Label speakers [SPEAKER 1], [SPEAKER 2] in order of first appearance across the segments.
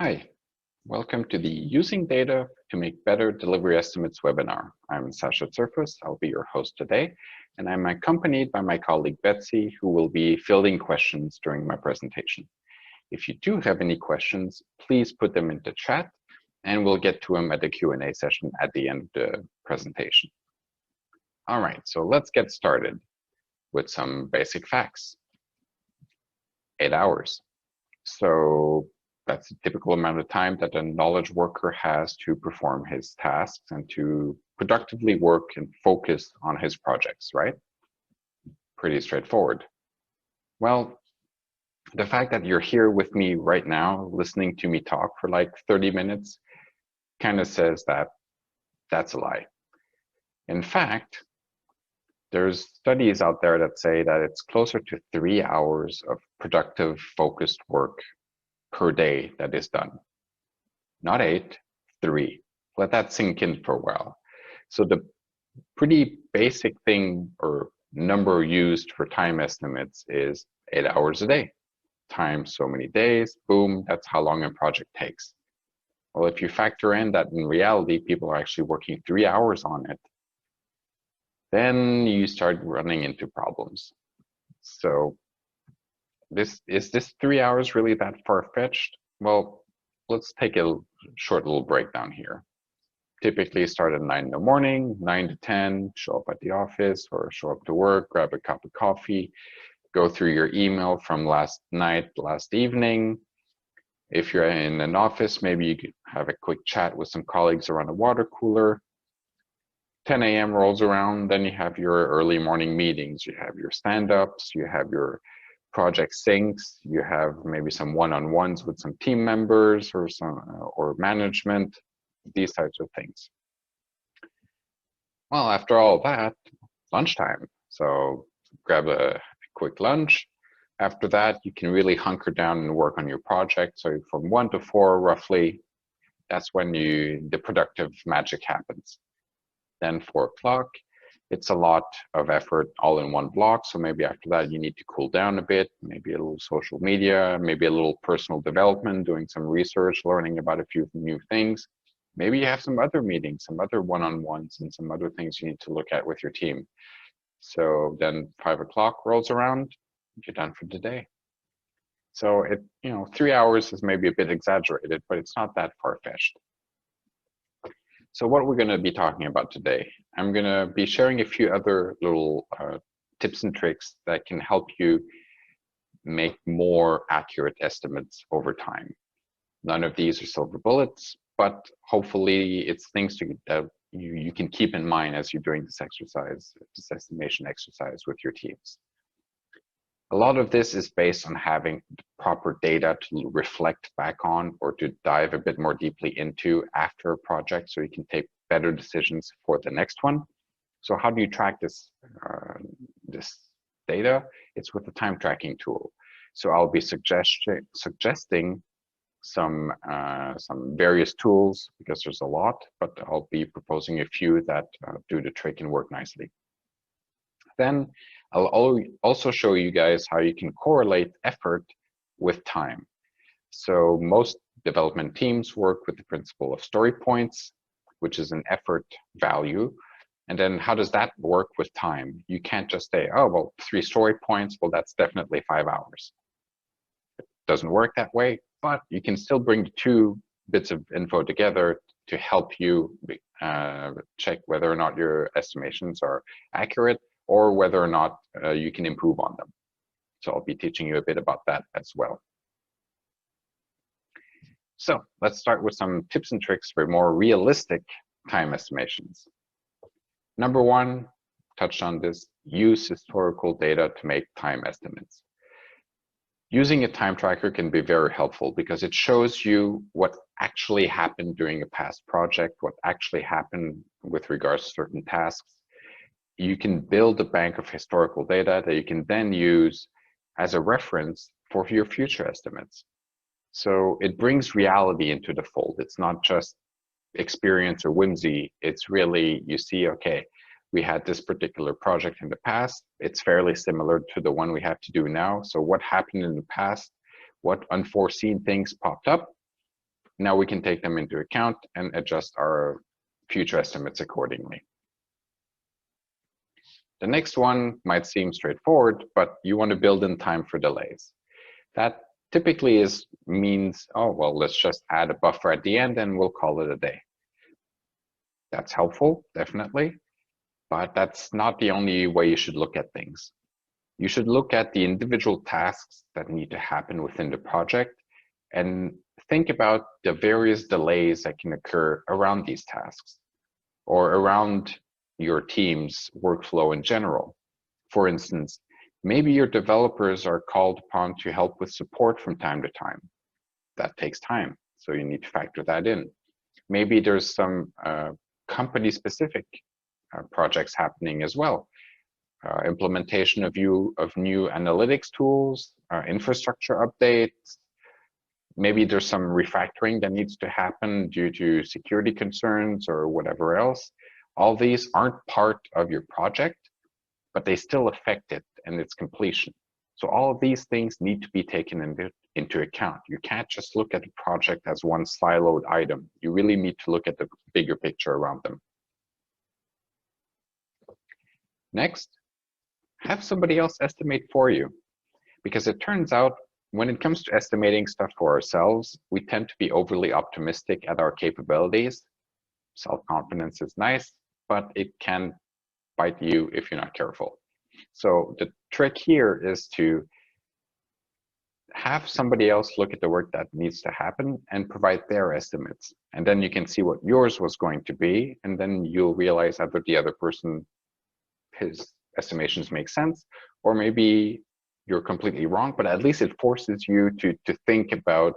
[SPEAKER 1] Hi, welcome to the Using Data to Make Better Delivery Estimates webinar. I'm Sasha Surface, I'll be your host today, and I'm accompanied by my colleague Betsy, who will be fielding questions during my presentation. If you do have any questions, please put them into chat, and we'll get to them at the Q&A session at the end of the presentation. All right, so let's get started with some basic facts. 8 hours. So that's a typical amount of time that a knowledge worker has to perform his tasks and to productively work and focus on his projects, right? Pretty straightforward. Well, the fact that you're here with me right now, listening to me talk for like 30 minutes, kind of says that that's a lie. In fact, there's studies out there that say that it's closer to 3 hours of productive, focused work per day that is done. Not 8, 3. Let that sink in for a while. So the pretty basic thing or number used for time estimates is 8 hours a day. Times so many days, boom, that's how long a project takes. Well, if you factor in that in reality, people are actually working 3 hours on it, then you start running into problems. So is this 3 hours really that far-fetched? Well, let's take a short little breakdown here. Typically start at 9 in the morning, 9 to 10, show up at the office or show up to work, grab a cup of coffee, go through your email from last night, last evening. If you're in an office, maybe you could have a quick chat with some colleagues around a water cooler. 10 a.m. rolls around, then you have your early morning meetings, you have your stand-ups, you have your project syncs, you have maybe some one-on-ones with some team members or management, these types of things. Well, after all that, lunchtime. So grab a quick lunch. After that, you can really hunker down and work on your project. So from 1 to 4, roughly, that's when the productive magic happens. Then 4 o'clock, it's a lot of effort all in one block. So maybe after that, you need to cool down a bit, maybe a little social media, maybe a little personal development, doing some research, learning about a few new things. Maybe you have some other meetings, some other one-on-ones, and some other things you need to look at with your team. So then 5 o'clock rolls around, you're done for the day. So 3 hours is maybe a bit exaggerated, but it's not that far-fetched. So what we're going to be talking about today, I'm going to be sharing a few other little tips and tricks that can help you make more accurate estimates over time. None of these are silver bullets, but hopefully it's things that you can keep in mind as you're doing this exercise, this estimation exercise with your teams. A lot of this is based on having the proper data to reflect back on or to dive a bit more deeply into after a project so you can take better decisions for the next one. So how do you track this data? It's with the time tracking tool. So I'll be suggesting some various tools because there's a lot, but I'll be proposing a few that do the trick and work nicely. Then I'll also show you guys how you can correlate effort with time. So most development teams work with the principle of story points, which is an effort value. And then how does that work with time? You can't just say, oh, well, 3 story points, well, that's definitely 5 hours. It doesn't work that way, but you can still bring 2 bits of info together to help you check whether or not your estimations are accurate or whether or not you can improve on them. So I'll be teaching you a bit about that as well. So let's start with some tips and tricks for more realistic time estimations. Number 1, touched on this, use historical data to make time estimates. Using a time tracker can be very helpful because it shows you what actually happened during a past project, what actually happened with regards to certain tasks. You can build a bank of historical data that you can then use as a reference for your future estimates. So it brings reality into the fold. It's not just experience or whimsy. It's really, you see, okay, we had this particular project in the past. It's fairly similar to the one we have to do now. So what happened in the past? What unforeseen things popped up? now we can take them into account and adjust our future estimates accordingly. The next one might seem straightforward, but you want to build in time for delays. That typically means, oh, well, let's just add a buffer at the end and we'll call it a day. That's helpful, definitely, but that's not the only way you should look at things. You should look at the individual tasks that need to happen within the project and think about the various delays that can occur around these tasks or around your team's workflow in general. For instance, maybe your developers are called upon to help with support from time to time. That takes time, so you need to factor that in. Maybe there's some company-specific projects happening as well. Implementation of new analytics tools, infrastructure updates. Maybe there's some refactoring that needs to happen due to security concerns or whatever else. All these aren't part of your project, but they still affect it and its completion. So all of these things need to be taken into account. You can't just look at the project as one siloed item. You really need to look at the bigger picture around them. Next, have somebody else estimate for you. Because it turns out when it comes to estimating stuff for ourselves, we tend to be overly optimistic at our capabilities. Self-confidence is nice, but it can bite you if you're not careful. So the trick here is to have somebody else look at the work that needs to happen and provide their estimates. And then you can see what yours was going to be, and then you'll realize either the other person, his estimations make sense, or maybe you're completely wrong, but at least it forces you to think about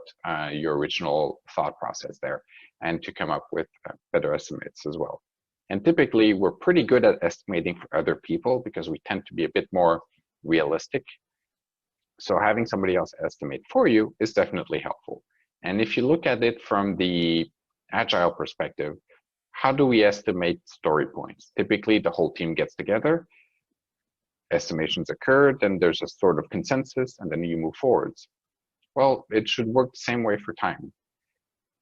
[SPEAKER 1] your original thought process there and to come up with better estimates as well. And typically, we're pretty good at estimating for other people because we tend to be a bit more realistic. So having somebody else estimate for you is definitely helpful. And if you look at it from the agile perspective, how do we estimate story points? Typically, the whole team gets together, estimations occur, then there's a sort of consensus, and then you move forwards. Well, it should work the same way for time.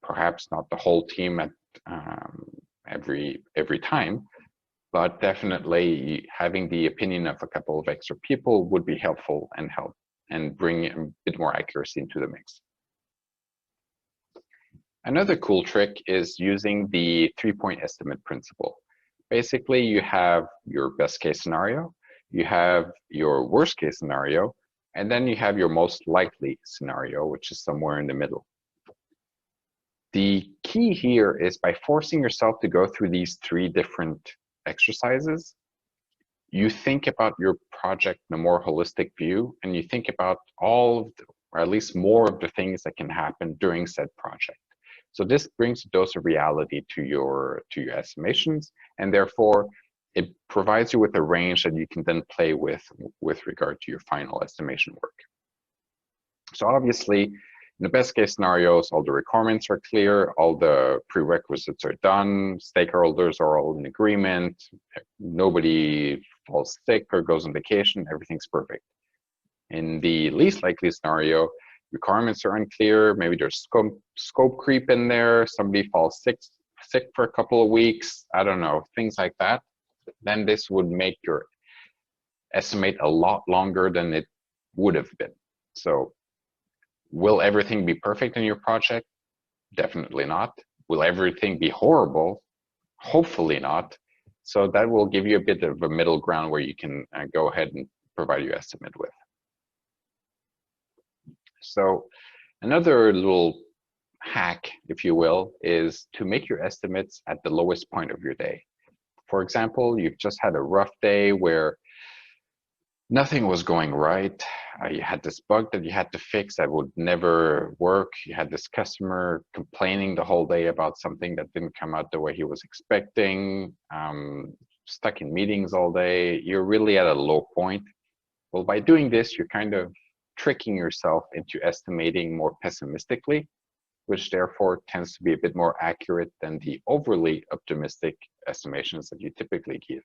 [SPEAKER 1] Perhaps not the whole team at every time, but definitely having the opinion of a couple of extra people would be helpful and bring a bit more accuracy into the mix. Another cool trick is using the 3-point estimate principle. Basically, you have your best case scenario, you have your worst case scenario, and then you have your most likely scenario, which is somewhere in the middle. The key here is by forcing yourself to go through these 3 different exercises, you think about your project in a more holistic view, and you think about all of the, or at least more of the things that can happen during said project. So this brings a dose of reality to your estimations, and therefore it provides you with a range that you can then play with regard to your final estimation work. So obviously, in the best case scenarios, all the requirements are clear, all the prerequisites are done, stakeholders are all in agreement, nobody falls sick or goes on vacation, everything's perfect. In the least likely scenario, requirements are unclear, maybe there's scope creep in there, somebody falls sick for a couple of weeks, I don't know, things like that. Then this would make your estimate a lot longer than it would have been. So will everything be perfect in your project? Definitely not. Will everything be horrible? Hopefully not. So that will give you a bit of a middle ground where you can go ahead and provide your estimate with. So another little hack, if you will, is to make your estimates at the lowest point of your day. For example, you've just had a rough day where nothing was going right. You had this bug that you had to fix that would never work. You had this customer complaining the whole day about something that didn't come out the way he was expecting, stuck in meetings all day. You're really at a low point. Well, by doing this, you're kind of tricking yourself into estimating more pessimistically, which therefore tends to be a bit more accurate than the overly optimistic estimations that you typically give.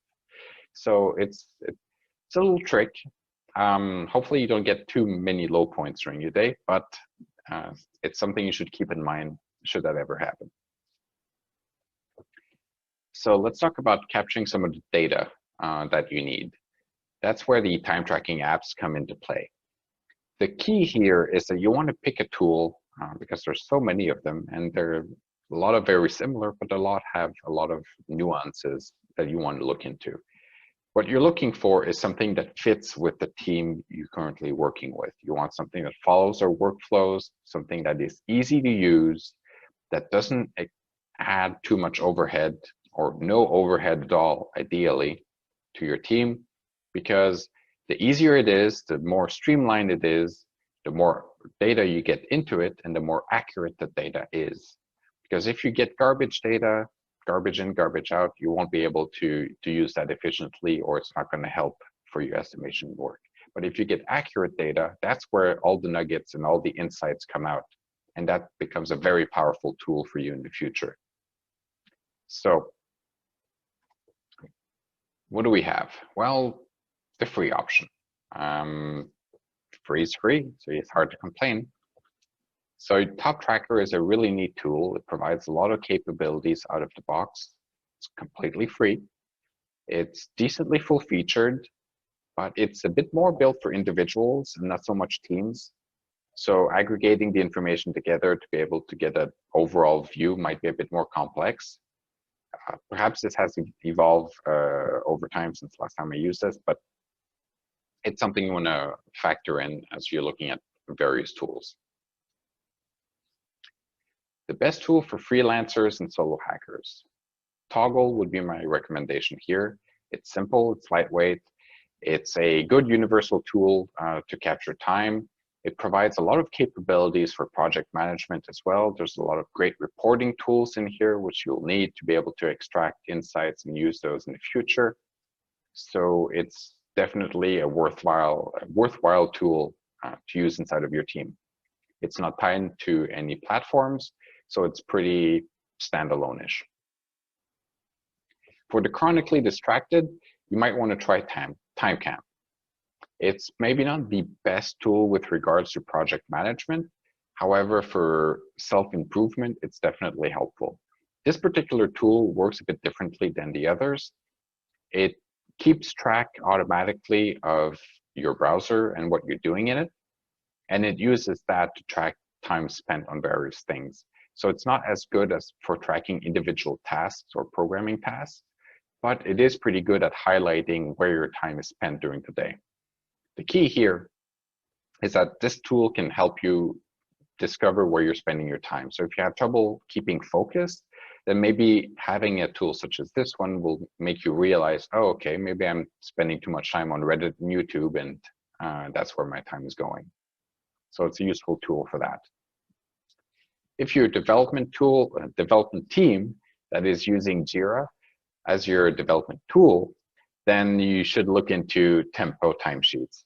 [SPEAKER 1] So it's a little trick. Hopefully you don't get too many low points during your day, but it's something you should keep in mind should that ever happen. So let's talk about capturing some of the data that you need. That's where the time tracking apps come into play. The key here is that you want to pick a tool because there's so many of them, and they're a lot of very similar, but a lot have a lot of nuances that you want to look into. What you're looking for is something that fits with the team you're currently working with. You want something that follows their workflows, something that is easy to use, that doesn't add too much overhead or no overhead at all, ideally, to your team, because the easier it is, the more streamlined it is, the more data you get into it, and the more accurate the data is. Because if you get garbage data, garbage in, garbage out, you won't be able to use that efficiently, or it's not going to help for your estimation work. But if you get accurate data, that's where all the nuggets and all the insights come out. And that becomes a very powerful tool for you in the future. So what do we have? Well, the free option. Free is free, so it's hard to complain. So TopTracker is a really neat tool. It provides a lot of capabilities out of the box. It's completely free. It's decently full-featured, but it's a bit more built for individuals and not so much teams. So aggregating the information together to be able to get an overall view might be a bit more complex. Perhaps this has evolved over time since last time I used this, but it's something you want to factor in as you're looking at various tools. The best tool for freelancers and solo hackers. Toggl would be my recommendation here. It's simple, it's lightweight, it's a good universal tool to capture time. It provides a lot of capabilities for project management as well. There's a lot of great reporting tools in here, which you'll need to be able to extract insights and use those in the future. So it's definitely a worthwhile tool to use inside of your team. It's not tied to any platforms, so it's pretty standalone-ish. For the chronically distracted, you might want to try TimeCamp. It's maybe not the best tool with regards to project management. However, for self-improvement, it's definitely helpful. This particular tool works a bit differently than the others. It keeps track automatically of your browser and what you're doing in it, and it uses that to track time spent on various things. So it's not as good as for tracking individual tasks or programming tasks, but it is pretty good at highlighting where your time is spent during the day. The key here is that this tool can help you discover where you're spending your time. So if you have trouble keeping focused, then maybe having a tool such as this one will make you realize, oh, okay, maybe I'm spending too much time on Reddit and YouTube, and that's where my time is going. So it's a useful tool for that. If you're a development team that is using Jira as your development tool, then you should look into Tempo timesheets.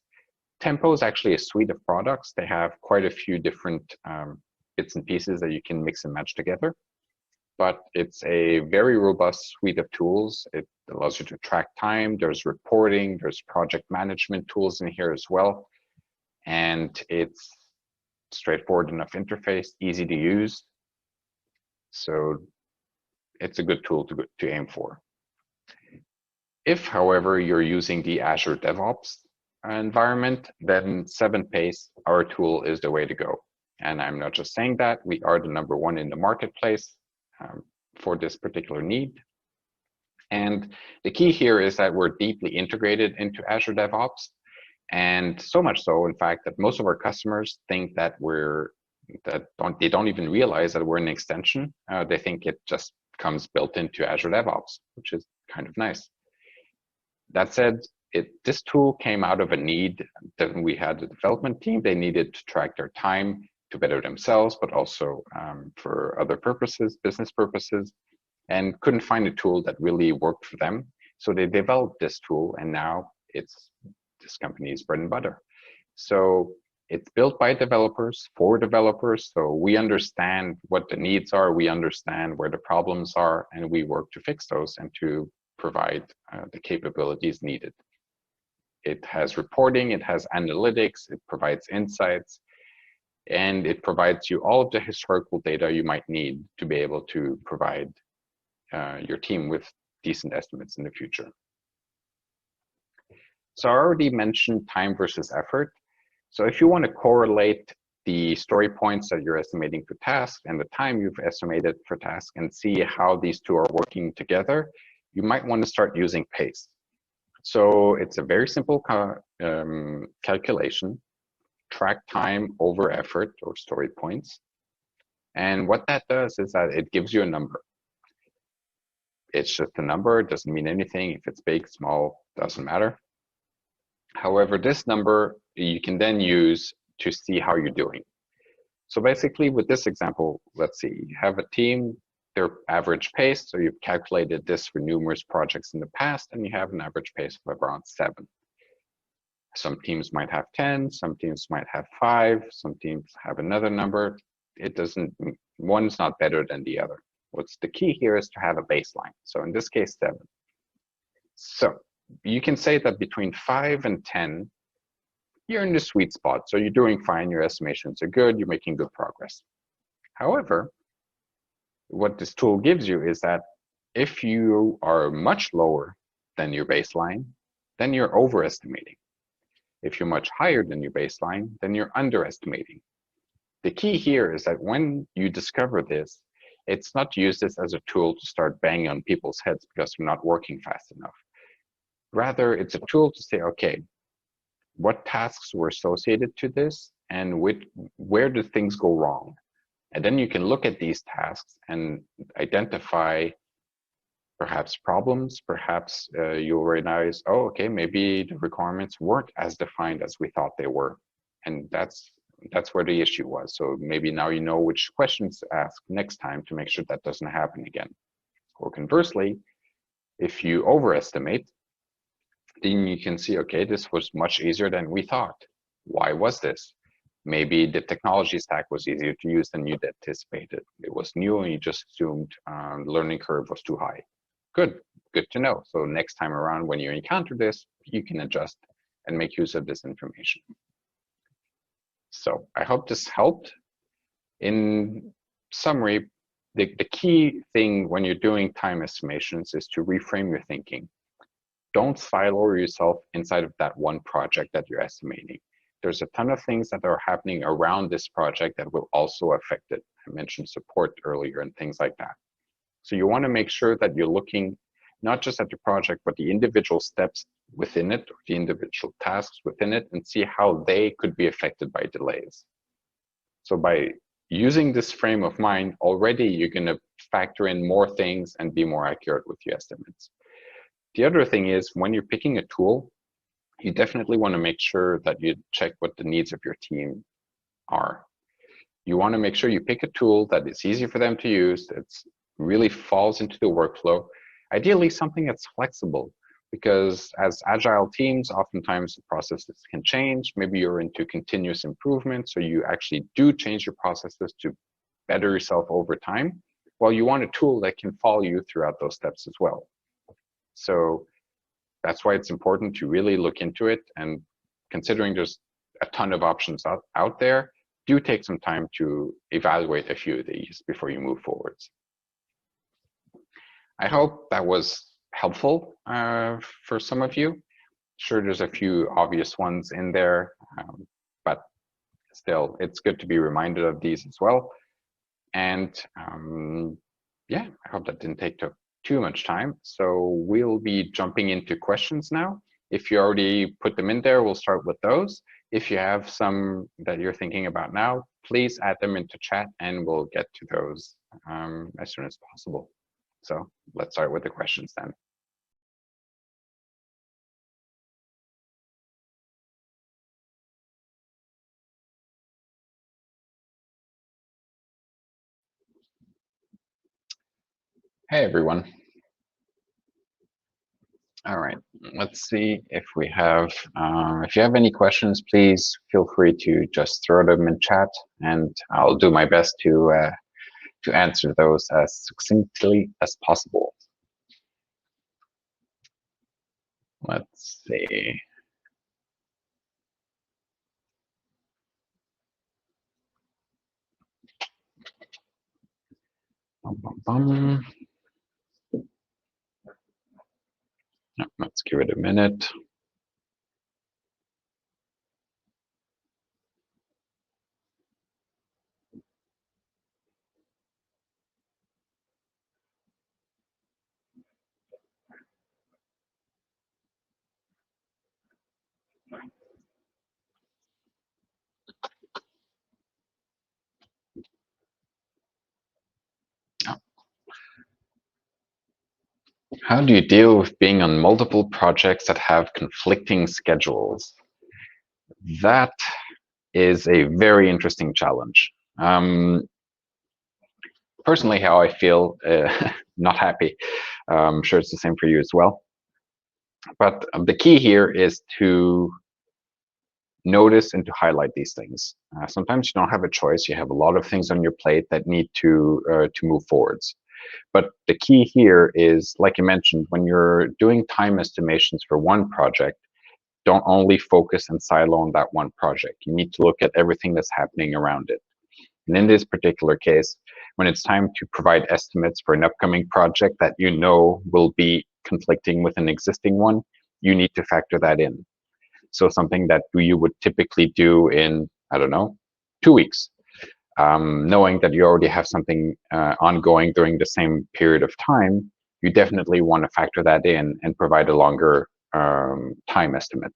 [SPEAKER 1] Tempo is actually a suite of products. They have quite a few different bits and pieces that you can mix and match together. But it's a very robust suite of tools. It allows you to track time. There's reporting. There's project management tools in here as well. And it's straightforward enough interface, easy to use. So it's a good tool to aim for. If, however, you're using the Azure DevOps environment, then 7pace, our tool, is the way to go. And I'm not just saying that. We are the #1 in the marketplace for this particular need. And the key here is that we're deeply integrated into Azure DevOps. And so much so, in fact, that most of our customers think that they don't even realize that we're an extension. They think it just comes built into Azure DevOps, which is kind of nice. That said, this tool came out of a need that we had a development team. They needed to track their time to better themselves, but also for other purposes, business purposes, and couldn't find a tool that really worked for them. So they developed this tool, and now it's this company's bread and butter. So it's built by developers for developers. So we understand what the needs are, we understand where the problems are, and we work to fix those and to provide the capabilities needed. It has reporting, it has analytics, it provides insights. and it provides you all of the historical data you might need to be able to provide your team with decent estimates in the future. So I already mentioned time versus effort. So if you want to correlate the story points that you're estimating for tasks and the time you've estimated for tasks and see how these two are working together, you might want to start using PACE. So it's a very simple calculation, track time over effort or story points. And what that does is that it gives you a number. It's just a number, it doesn't mean anything. If it's big, small, doesn't matter. However, this number you can then use to see how you're doing. So basically with this example, let's see, you have a team, their average pace. So you've calculated this for numerous projects in the past, and you have an average pace of around 7. Some teams might have 10, some teams might have 5, some teams have another number. It doesn't, one's not better than the other. What's the key here is to have a baseline. So in this case, 7. So you can say that between 5 and 10, you're in the sweet spot. So you're doing fine, your estimations are good, you're making good progress. However, what this tool gives you is that if you are much lower than your baseline, then you're overestimating. If you're much higher than your baseline, then you're underestimating. The key here is that when you discover this, it's not used as a tool to start banging on people's heads because they're not working fast enough. Rather, it's a tool to say, okay, what tasks were associated to this and where do things go wrong? And then you can look at these tasks and identify perhaps problems, perhaps you'll realize, oh, okay, maybe the requirements weren't as defined as we thought they were. And that's where the issue was. So maybe now you know which questions to ask next time to make sure that doesn't happen again. Or conversely, if you overestimate, then you can see, okay, this was much easier than we thought. Why was this? Maybe the technology stack was easier to use than you'd anticipated. It was new and you just assumed the learning curve was too high. Good to know. So next time around when you encounter this, you can adjust and make use of this information. So I hope this helped. In summary, the key thing when you're doing time estimations is to reframe your thinking. Don't silo yourself inside of that one project that you're estimating. There's a ton of things that are happening around this project that will also affect it. I mentioned support earlier and things like that. So you want to make sure that you're looking not just at the project, but the individual steps within it, or the individual tasks within it, and see how they could be affected by delays. So by using this frame of mind, already you're going to factor in more things and be more accurate with your estimates. The other thing is when you're picking a tool, you definitely want to make sure that you check what the needs of your team are. You want to make sure you pick a tool that is easy for them to use, that really falls into the workflow. Ideally, something that's flexible, because as agile teams, oftentimes the processes can change. Maybe you're into continuous improvement, so you actually do change your processes to better yourself over time. Well, you want a tool that can follow you throughout those steps as well. So that's why it's important to really look into it, and considering there's a ton of options out there, do take some time to evaluate a few of these before you move forwards. I hope that was helpful for some of you. Sure, there's a few obvious ones in there, but still, it's good to be reminded of these as well. And yeah, I hope that didn't take too much time. So we'll be jumping into questions now. If you already put them in there, we'll start with those. If you have some that you're thinking about now, please add them into chat and we'll get to those as soon as possible. So let's start with the questions then. Hey, everyone. All right, let's see if we have, if you have any questions, please feel free to just throw them in chat and I'll do my best to answer those as succinctly as possible. Let's see. Let's give it a minute. How do you deal with being on multiple projects that have conflicting schedules? That is a very interesting challenge. Personally, how I feel, not happy. I'm sure it's the same for you as well. But the key here is to notice and to highlight these things. Sometimes you don't have a choice. You have a lot of things on your plate that need to move forwards. But the key here is, like you mentioned, when you're doing time estimations for one project, don't only focus and silo on that one project. You need to look at everything that's happening around it. And in this particular case, when it's time to provide estimates for an upcoming project that you know will be conflicting with an existing one, you need to factor that in. So something that you would typically do in, I don't know, 2 weeks, knowing that you already have something ongoing during the same period of time, you definitely want to factor that in and provide a longer time estimate.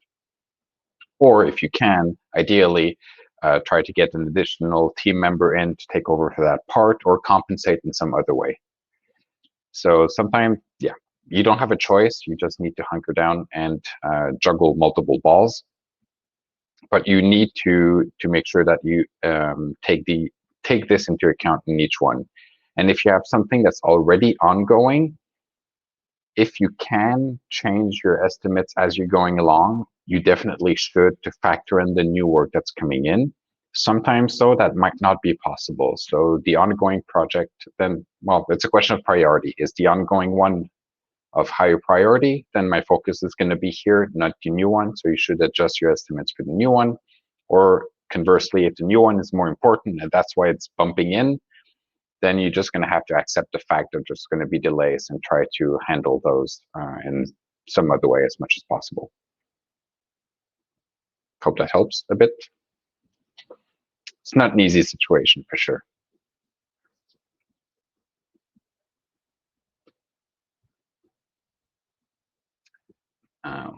[SPEAKER 1] Or if you can, ideally, try to get an additional team member in to take over for that part or compensate in some other way. So sometimes, yeah, you don't have a choice. You just need to hunker down and juggle multiple balls. But you need to make sure that you take this into account in each one. And if you have something that's already ongoing, if you can change your estimates as you're going along, you definitely should, to factor in the new work that's coming in. Sometimes, though, that might not be possible. So the ongoing project, then, well, it's a question of priority. Is the ongoing one of higher priority? Then my focus is going to be here, not the new one. So you should adjust your estimates for the new one. Or conversely, if the new one is more important and that's why it's bumping in, then you're just going to have to accept the fact that there's going to be delays and try to handle those in some other way as much as possible. Hope that helps a bit. It's not an easy situation for sure.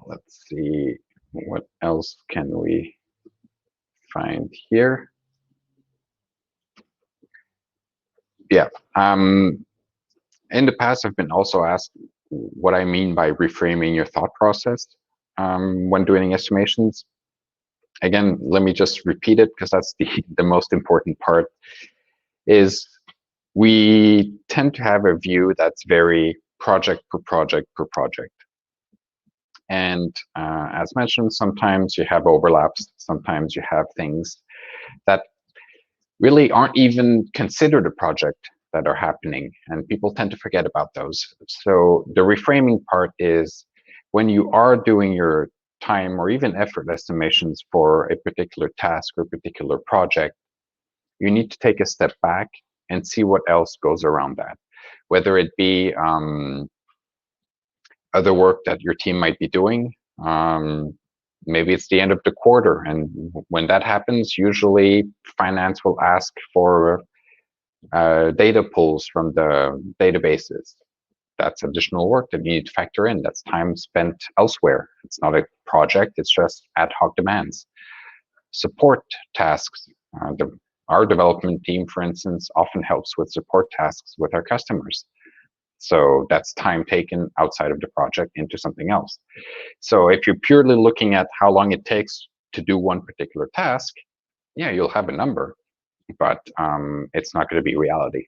[SPEAKER 1] Let's see, what else can we find here? Yeah. In the past, I've been also asked what I mean by reframing your thought process when doing estimations. Again, let me just repeat it because that's the most important part, is we tend to have a view that's very project per project per project. And as mentioned, sometimes you have overlaps, sometimes you have things that really aren't even considered a project that are happening, and people tend to forget about those. So the reframing part is when you are doing your time or even effort estimations for a particular task or particular project, you need to take a step back and see what else goes around that, whether it be other work that your team might be doing. Maybe it's the end of the quarter, and when that happens, usually finance will ask for data pulls from the databases. That's additional work that you need to factor in. That's time spent elsewhere. It's not a project, it's just ad hoc demands. Support tasks. Our development team, for instance, often helps with support tasks with our customers. So that's time taken outside of the project into something else. So if you're purely looking at how long it takes to do one particular task, yeah, you'll have a number, but it's not going to be reality.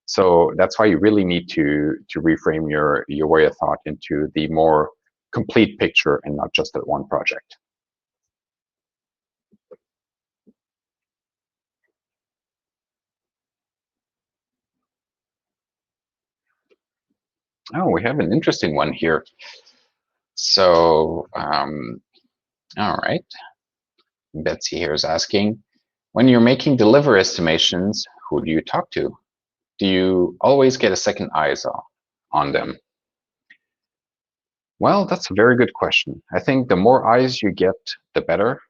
[SPEAKER 1] So that's why you really need to reframe your way of thought into the more complete picture and not just at one project. Oh, we have an interesting one here. So, all right. Betsy here is asking, when you're making deliver estimations, who do you talk to? do you always get a second eyes on them? Well, that's a very good question. I think the more eyes you get, the better,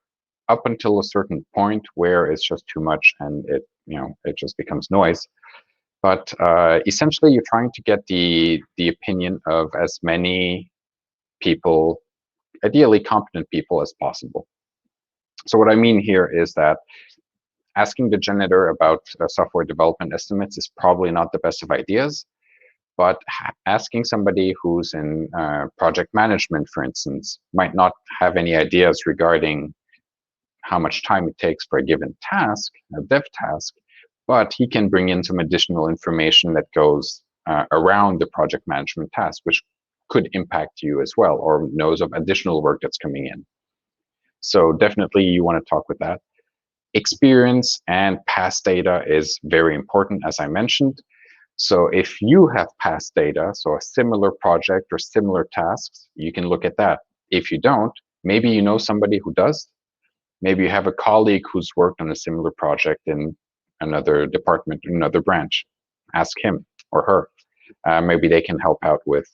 [SPEAKER 1] up until a certain point where it's just too much and it just becomes noise. But essentially, you're trying to get the opinion of as many people, ideally competent people, as possible. So what I mean here is that asking the janitor about software development estimates is probably not the best of ideas, but asking somebody who's in project management, for instance, might not have any ideas regarding how much time it takes for a given task, a dev task, but he can bring in some additional information that goes around the project management task, which could impact you as well, or knows of additional work that's coming in. So definitely you want to talk with that. Experience and past data is very important, as I mentioned. So if you have past data, so a similar project or similar tasks, you can look at that. If you don't, maybe you know somebody who does. Maybe you have a colleague who's worked on a similar project in another department, another branch. Ask him or her. Maybe they can help out with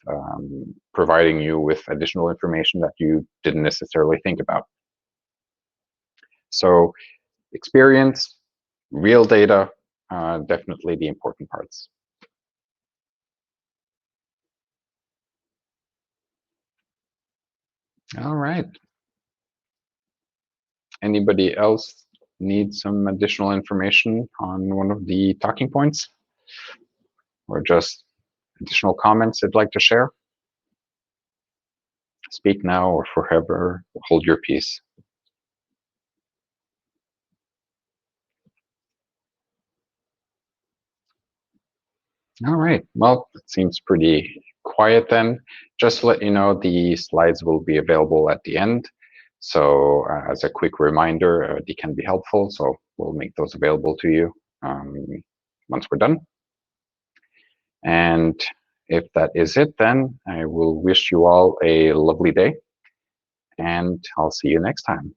[SPEAKER 1] providing you with additional information that you didn't necessarily think about. So experience, real data, definitely the important parts. All right. Anybody else need some additional information on one of the talking points? Or just additional comments they'd like to share? Speak now or forever hold your peace. All right, well, it seems pretty quiet then. Just to let you know, the slides will be available at the end. So as a quick reminder, they can be helpful. So we'll make those available to you once we're done. And if that is it, then I will wish you all a lovely day. And I'll see you next time.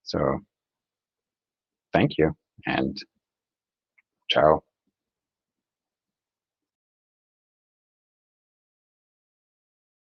[SPEAKER 1] So thank you and ciao.